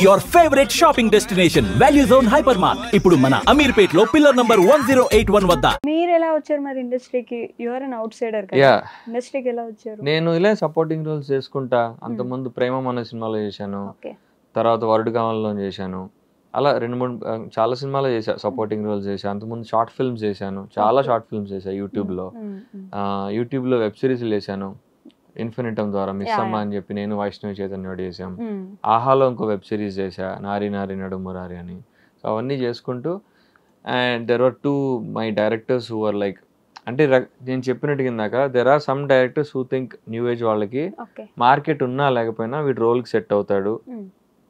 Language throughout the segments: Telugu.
Your favorite shopping destination, Value Zone Hypermart. ఇప్పుడు మన అమీర్పేట్ లో పిల్లర్ నంబర్ 1081 వద్ద. మీరు ఎలా వచ్చారు మరి ఇండస్ట్రీకి? You are an outsider కదా. ఇండస్ట్రీకి ఎలా వచ్చారు? నేను ఇలా సపోర్టింగ్ రోల్స్ చేసుకుంటా. అంతకుముందు ప్రేమ మన సినిమాలో చేశాను, తర్వాత వరుడు కావాలలో చేశాను. అలా 2-3 చాలా సినిమాలో చేశా, సపోర్టింగ్ రోల్స్ చేశా. అంతకుముందు షార్ట్ ఫిల్మ్స్ చేశాను, చాలా షార్ట్ ఫిల్మ్స్ చేశా యూట్యూబ్లో వెబ్ సిరీస్లు చేశాను. ఇన్ఫినిటమ్ ద్వారా మిస్ అమ్మ అని చెప్పి నేను వైష్ణవి చైతన్య చేసాం. ఆహాలో ఇంకో వెబ్ సిరీస్ చేశా, నారి నారి నడు మురారి అని. సో అవన్నీ చేసుకుంటూ and there are 2 my directors who are like, అంటే నేను చెప్పినట్టు కిందాక there are some directors who think new age వాళ్ళకి మార్కెట్ ఉన్నా లేకపోయినా వీడు రోల్కి సెట్ అవుతాడు,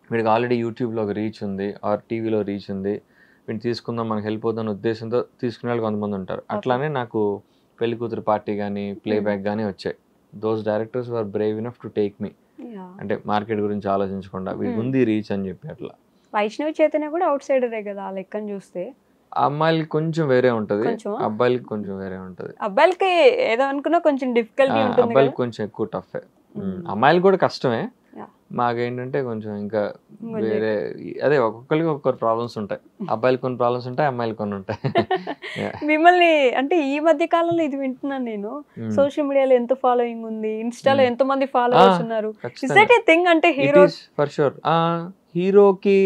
వీడికి ఆల్రెడీ యూట్యూబ్లో ఒక రీచ్ ఉంది ఆర్ టీవీలో రీచ్ ఉంది, వీడిని తీసుకుందాం మనకు హెల్ప్ అవుతుందన్న ఉద్దేశంతో తీసుకునే వాళ్ళు కొంతమంది ఉంటారు. అట్లానే నాకు పెళ్లి కూతురు పార్టీ కానీ ప్లేబ్యాక్ కానీ వచ్చాయి. Those directors were Brave enough to take me, అంటే మార్కెట్ గురించి ఆలోచించకుండా వీడికి ఉంది రీచ్ అని చెప్పి. అట్లా వైష్ణవి చైతన్య కూడా అవుట్ సైడరే కదా ఆ లెక్కను చూస్తే. అమ్మాయిలకి కొంచెం వేరే ఉంటది, అబ్బాయిలకి కొంచెం వేరే ఉంటది. అబ్బాయిలకి ఏదో అనుకున్నా కొంచెం డిఫికల్టీ ఉంటుంది, అబ్బాయిలకి కొంచెం ఎక్కువ టఫ్. అమ్మాయిలు కూడా కష్టమే, మాకేంటంటే కొంచెం ఇంకా వేరే. అదే ఒక్కొక్కరికి ఒక్కొక్కరు ప్రాబ్లమ్స్ ఉంటాయి. అబ్బాయిలు కొన్ని ప్రాబ్లమ్స్ ఉంటాయి, అమ్మాయిలు కొన్ని ఉంటాయి. మిమ్మల్ని అంటే ఈ మధ్య కాలంలో ఇది వింటున్నాను నేను, సోషల్ మీడియాలో ఎంత ఫాలోయింగ్ ఉంది, ఇన్స్టాలో ఎంత మంది ఫాలోవర్స్ ఉన్నారు. Is that a thing? అంటే హీరో ఫర్ షూర్ హీరోకి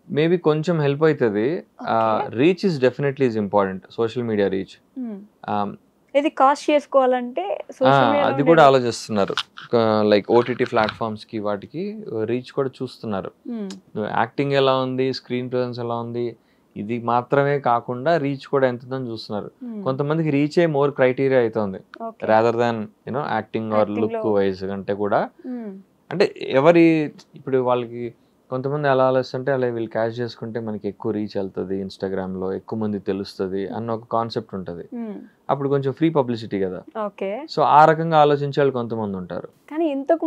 మేబీ కొంచెం హెల్ప్ అవుతుంది. Reach is definitely is important, social media reach. ఇది కాస్ట్ చేసుకోవాలంటే అది కూడా ఆలోచిస్తున్నారు, లైక్ ఓటీటీ ప్లాట్ఫామ్స్ కి వాటికి రీచ్ కూడా చూస్తున్నారు. యాక్టింగ్ ఎలా ఉంది, స్క్రీన్ ప్రెజెన్స్ ఎలా ఉంది, ఇది మాత్రమే కాకుండా రీచ్ కూడా ఎంత ఉందని చూస్తున్నారు. కొంతమందికి రీచే మోర్ క్రైటీరియా అవుతుంది rather than you know acting are look wise అంటే కూడా. అంటే ఎవరి ఇప్పుడు వాళ్ళకి కొంతమంది ఎలా ఆలోచిస్తుంటే అలా వీళ్ళు క్యాష్ చేసుకుంటే మనకి ఎక్కువ రీచ్ వెళ్తుంది, ఇన్స్టాగ్రామ్లో ఎక్కువ మంది తెలుస్తుంది అన్న ఒక కాన్సెప్ట్ ఉంటుంది. అప్పుడు కొంచెం ఫ్రీ పబ్లిసిటీ కదా, సో ఆ రకంగా ఆలోచించే వాళ్ళు కొంతమంది ఉంటారు. కానీ ఇంతకు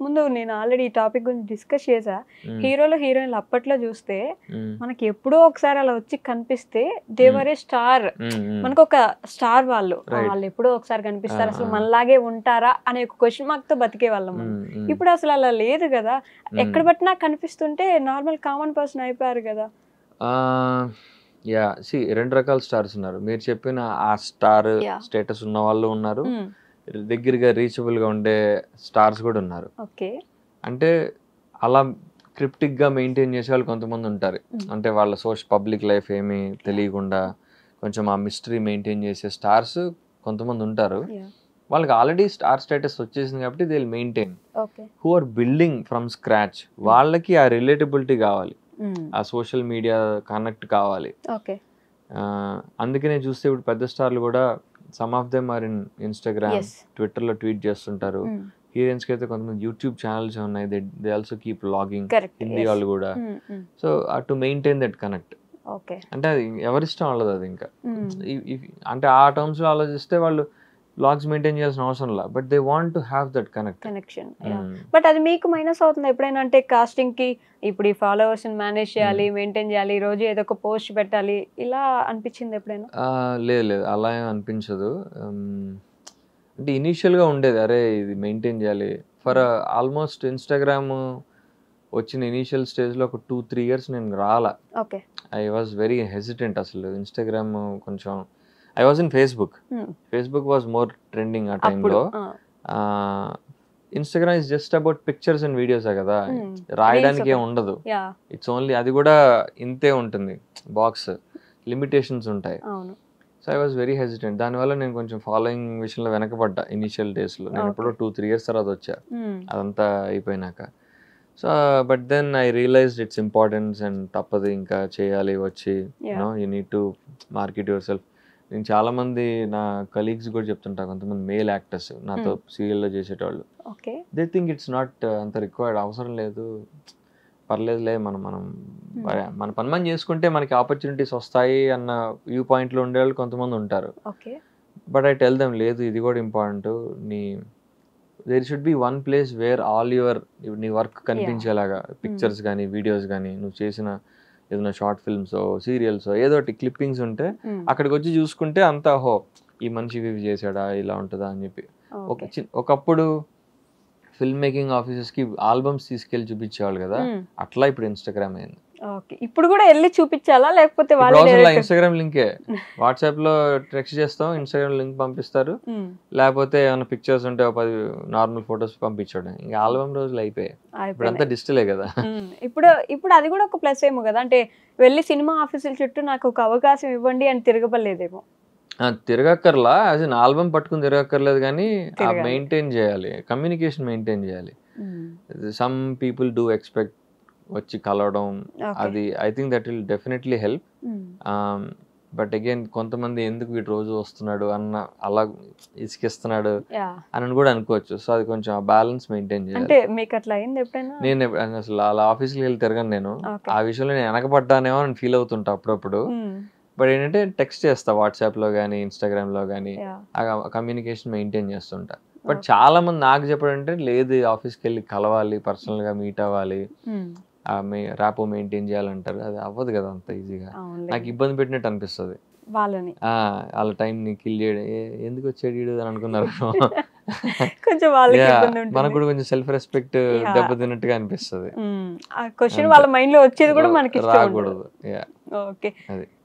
ముందు నేను ఆల్రెడీ ఈ టాపిక్ గురించి డిస్కస్ చేసా. హీరోలు హీరోయిన్లు అప్పట్లో చూస్తే మనకి ఎప్పుడో ఒకసారి అలా వచ్చి కనిపిస్తే దేవరే స్టార్, మనకు ఒక స్టార్ వాళ్ళు ఎప్పుడో ఒకసారి కనిపిస్తారు, అసలు మనలాగే ఉంటారా అనే ఒక క్వశ్చన్ మార్క్ తో బతికే వాళ్ళం. ఇప్పుడు అసలు అలా లేదు కదా, ఎక్కడ పట్టినా కనిపిస్తుంటే నార్మల్ కామన్ పర్సన్ అయిపోయారు కదా. యా సి 2 రకాల స్టార్స్ ఉన్నారు. మీరు చెప్పిన ఆ స్టార్ స్టేటస్ ఉన్న వాళ్ళు ఉన్నారు, దగ్గరగా రీచబుల్ గా ఉండే స్టార్స్ కూడా ఉన్నారు. అంటే అలా క్రిప్టిక్ గా మెయింటైన్ చేసే వాళ్ళు కొంతమంది ఉంటారు. అంటే వాళ్ళ పబ్లిక్ లైఫ్ ఏమీ తెలియకుండా కొంచెం ఆ మిస్టరీ మెయింటైన్ చేసే స్టార్స్ కొంతమంది ఉంటారు. వాళ్ళకి ఆల్రెడీ స్టార్ స్టేటస్ వచ్చేసింది కాబట్టి they will maintain. Who are building from scratch, వాళ్ళకి ఆ రిలేటబిలిటీ కావాలి, ఆ సోషల్ మీడియా కనెక్ట్ కావాలి. అందుకనే చూస్తే ఇప్పుడు పెద్ద స్టార్లు కూడా some of them are in Instagram, Twitter లో ట్వీట్ చేస్తుంటారు. హీరోయిన్స్ కి అయితే కొంతమంది యూట్యూబ్ ఛానల్స్ ఉన్నాయి, they also keep vlogging, Hindi వాళ్ళు కూడా. So to maintain that connect, అంటే అది ఎవరిష్టం వాళ్ళది. అది ఇంకా అంటే ఆ టర్మ్స్ లో ఆలోచిస్తే వాళ్ళు బ్లాగ్స్ మెయింటైన్ చేయాల్సిన అవసరం లేదు, but they want to have that connection. But అది మీకు మైనస్ అవుతుంది ఎప్పుడైనా? అంటే కాస్టింగ్ కి ఇప్పుడు ఈ ఫాలోవర్స్ మేనేజ్ చేయాలి, మెయింటైన్ చేయాలి, రోజు ఏదో ఒక పోస్ట్ పెట్టాలి, ఇలా అనిపించింది ఎప్పుడైనా? లేదు అలా ఏం అనిపించదు. అంటే ఇనీషియల్ గా ఉండేది, అరే ఇది మెయింటైన్ చేయాలి. ఫర్ ఆల్మోస్ట్ ఇన్స్టాగ్రామ్ వచ్చిన ఇనీషియల్ స్టేజ్ లో ఒక 2-3 years నేను రాలా. I was very hesitant. అసలు ఇన్స్టాగ్రామ్ కొంచెం I was in Facebook. Facebook was more trending ఆ టైంలో. Instagram is just about pictures and videos కదా, రాయడానికి ఏం ఉండదు. ఇట్స్ ఓన్లీ, అది కూడా ఇంతే ఉంటుంది, బాక్స్ లిమిటేషన్స్ ఉంటాయి. So I was very hesitant. దానివల్ల నేను కొంచెం ఫాలోయింగ్ విషయంలో వెనకబడ్డా ఇనిషియల్ డేస్లో. నేను ఎప్పుడో 2-3 years తర్వాత వచ్చా అదంతా అయిపోయినాక. So but then I realized its importance and తప్పదు ఇంకా చేయాలి వచ్చి, you need to market yourself. నేను చాలా మంది నా కలీగ్స్ కూడా చెప్తుంటా, కొంతమంది మేల్ యాక్టర్స్ నాతో సీరియల్లో చేసేటోళ్ళు, దే థింక్ ఇట్స్ నాట్ అంత రిక్వైర్డ్, అవసరం లేదు, పర్లేదులే, మనం మన పని మనం చేసుకుంటే మనకి ఆపర్చునిటీస్ వస్తాయి అన్న వ్యూ పాయింట్లో ఉండేవాళ్ళు కొంతమంది ఉంటారు. బట్ ఐ టెల్ దెమ్ లేదు, ఇది కూడా important. There should be one place where all నీ వర్క్ కనిపించేలాగా, పిక్చర్స్ కానీ వీడియోస్ కానీ, నువ్వు చేసిన ఏదైనా షార్ట్ ఫిల్మ్స్ సీరియల్స్ ఏదో క్లిప్పింగ్స్ ఉంటే అక్కడికి వచ్చి చూసుకుంటే అంతా హో ఈ మనిషి ఇవి చేశాడా, ఇలా ఉంటుందా అని చెప్పి. ఒకప్పుడు ఫిల్మ్ మేకింగ్ ఆఫీసెస్ కి ఆల్బమ్స్ తీసుకెళ్లి చూపించేవాళ్ళు కదా, అట్లా ఇప్పుడు ఇన్స్టాగ్రామ్ అయింది. ఓకే, ఇప్పుడు కూడా వెళ్ళి చూపించాలా లేకపోతే ఇన్స్టాగ్రామ్ లింకే, వాట్సాప్ లో టెక్స్ట్ చేస్తాం, ఇన్స్టాగ్రామ్ లింక్ పంపిస్తారు, లేకపోతే ఏమైనా పిక్చర్స్ ఉంటే 10 నార్మల్ ఫొటోస్ పంపించడం. ఇంకా ఆల్బమ్ రోజులు అయిపోయాయి, ఇప్పుడంతా డిజిటలే కదా. ఇప్పుడు అది కూడా ఒక ప్లస్ ఏమో కదా, అంటే వెళ్ళి సినిమా ఆఫీసుల చుట్టూ నాకు ఒక అవకాశం ఇవ్వండి అని తిరగబడలేదేమో. తిరగక్కర్లా, యాజ్ ఇన్ ఆల్బమ్ పట్టుకుని తిరగక్కర్లేదు, కానీ మెయింటైన్ చేయాలి, కమ్యూనికేషన్ మెయింటైన్ చేయాలి. సమ్ పీపుల్ డూ ఎక్స్పెక్ట్ వచ్చి కలవడం, అది I think that will definitely help. But again కొంతమంది ఎందుకు వీడు రోజు వస్తున్నాడు అన్న, అలా ఇసుకిస్తున్నాడు అని కూడా అనుకోవచ్చు. సో అది కొంచెం బ్యాలెన్స్ మెయింటైన్ చేయాలి. నేను అసలు అలా ఆఫీస్కి వెళ్ళి తిరగను నేను. ఆ విషయంలో నేను వెనకబడ్డానేమో అని ఫీల్ అవుతుంటా అప్పుడప్పుడు. బట్ ఏంటంటే టెక్స్ట్ చేస్తా వాట్సాప్ లో కానీ ఇన్స్టాగ్రామ్ లో కానీ, ఆ కమ్యూనికేషన్ మెయింటైన్ చేస్తుంటా. బట్ చాలా మంది నాకు చెప్పడంటే లేదు, ఆఫీస్కి వెళ్ళి కలవాలి, పర్సనల్ గా మీట్ అవ్వాలి, ర్యాపో మెయింటైన్ చేయాలంటారు. అది అవ్వదు కదా అంత ఈజీగా. నాకు ఇబ్బంది పెట్టినట్టు అనిపిస్తుంది వాళ్ళని, వాళ్ళ టైం ని కిల్ చేయడం, ఎందుకు వచ్చాడు అని అనుకున్నారు. మనకు కూడా కొంచెం సెల్ఫ్ రెస్పెక్ట్ దెబ్బతిన్నట్టుగా అనిపిస్తుంది. వాళ్ళ మైండ్ లో వచ్చేది కూడా మనకి రాకూడదు. ఓకే,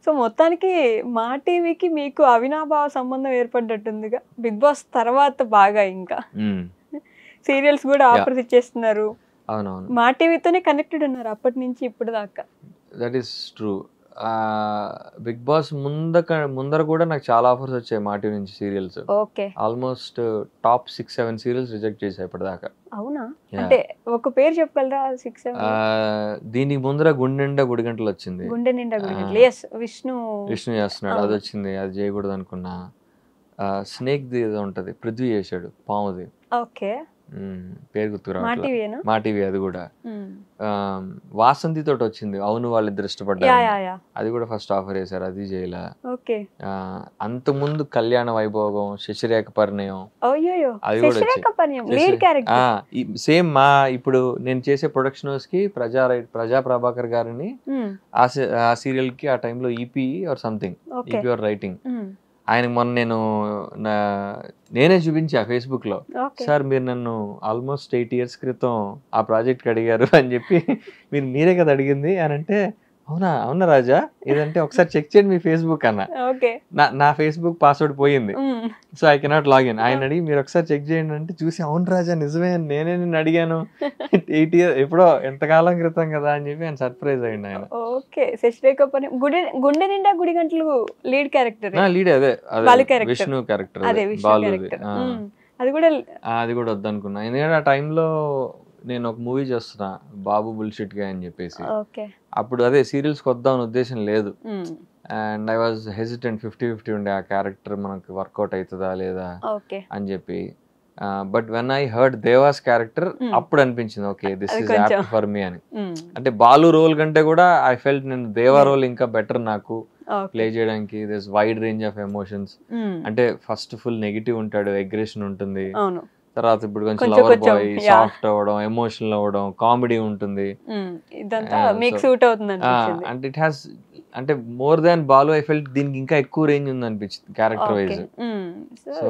సో మొత్తానికి మా టీవీకి మీకు అవినాభావ సంబంధం ఏర్పడ్డట్టుందిగా బిగ్ బాస్ తర్వాత. బాగా ఇంకా సీరియల్స్ కూడా ఆఫర్స్ ఇచ్చేస్తున్నారు. అవునవును, మా టీవీతోనే కనెక్టెడ్ ఉన్నారు అప్పటి నుంచి ఇప్పుడు దాకా. That is true. Bigg Boss ముందర కూడా నాకు చాలా ఆఫర్స్ వచ్చాయి మా టీవీ నుంచి serials. Okay, almost top 6-7 serials reject చేశాయి ఇప్పటిదాకా. అవునా? అంటే ఒక పేరు చెప్పగలరా? 6-7 దీనికి ముందర గుండె నిండా గుడిగంటలు వచ్చింది. గుండె నిండా గుడిగంటలు, yes, విష్ణు చేస్తున్నాడు, అది వచ్చింది. అది చేయకూడదు అనుకున్నా. స్నేక్ ది ఏదో ఉంటది, పృథ్వీ చేశాడు, పాముది. ఓకే, పేరు గుర్తుకురా. మా టీవీ అది కూడా. వాసంతి తోటి వచ్చింది, అవును వాళ్ళిద్దరు ఇష్టపడ్డారు, అది కూడా ఫస్ట్ ఆఫర్ చేశారు, అది చేయలే. అంత ముందు కళ్యాణ వైభోగం, శశిరేఖ పరిణయం, అది కూడా సేమ్. మా ఇప్పుడు నేను చేసే ప్రొడక్షన్ హౌస్ కి ప్రజా ప్రభాకర్ గారిని ఆ సీరియల్ కి ఆ టైంలో EP or something, EP or writing, ఆయనకు మొన్న నేనే చూపించా ఫేస్బుక్ లో, సార్ మీరు నన్ను ఆల్మోస్ట్ 8 years క్రితం ఆ ప్రాజెక్ట్ అడిగారు అని చెప్పి, మీరే కదా అడిగింది అని అంటే, అవునా రాజా ఇదంటే ఒకసారి చెక్ చేయండి మీ ఫేస్బుక్ అన్న. నా ఫేస్బుక్ పాస్వర్డ్ పోయింది, సో ఐ కెనాట్ లాగిన్. ఆయన అడిగి మీరు ఒకసారి చెక్ చేయండి అంటే చూసి, అవును రాజా నిజమే, నేనే నిన్ను అడిగాను 8 years ఎప్పుడో ఎంతకాలం క్రితం కదా అని చెప్పి ఆయన సర్ప్రైజ్ అయ్యింది ఆయన. గుండె నిండా గుడి గంటలు లీడ్ క్యారెక్టర్, లీడ్ అదే విష్ణు క్యారెక్టర్, అది కూడా వద్దనుకున్నా. ఎందుకంటే ఆ టైంలో నేను ఒక మూవీ చేస్తున్నా, బాబు బుల్షిట్ గా అని చెప్పేసి. అప్పుడు అదే సీరియల్స్ కి వద్దామని ఉద్దేశం లేదు. అండ్ ఐ వాజ్ హెసిటెంట్, 50-50 ఉండే ఆ క్యారెక్టర్ మనకి వర్కౌట్ అవుతుందా లేదా అని చెప్పి. But when I heard devas character, అప్పుడు అనిపించింది okay this is apt for me అని. అంటే బాలు రోల్ కంటే కూడా ఐ ఫెల్ట్ నేను దేవా రోల్ ఇంకా బెటర్ నాకు ప్లే చేయడానికి. This wide range of emotions. అంటే ఫస్ట్ ఫుల్ నెగిటివ్ ఉంటాడు, అగ్రెషన్ ఉంటుంది, తర్వాత ఇప్పుడు కొంచెం లవర్ బాయ్, సాఫ్ట్ అవ్వడం, ఎమోషనల్ అవ్వడం, కామెడీ ఉంటుంది. అంటే ఇట్ హ్యాస్, అంటే more than Balu I felt దీనికి ఇంకా ఎక్కువ రేంజ్ ఉంది అనిపించింది క్యారెక్టర్ వైజ్. సో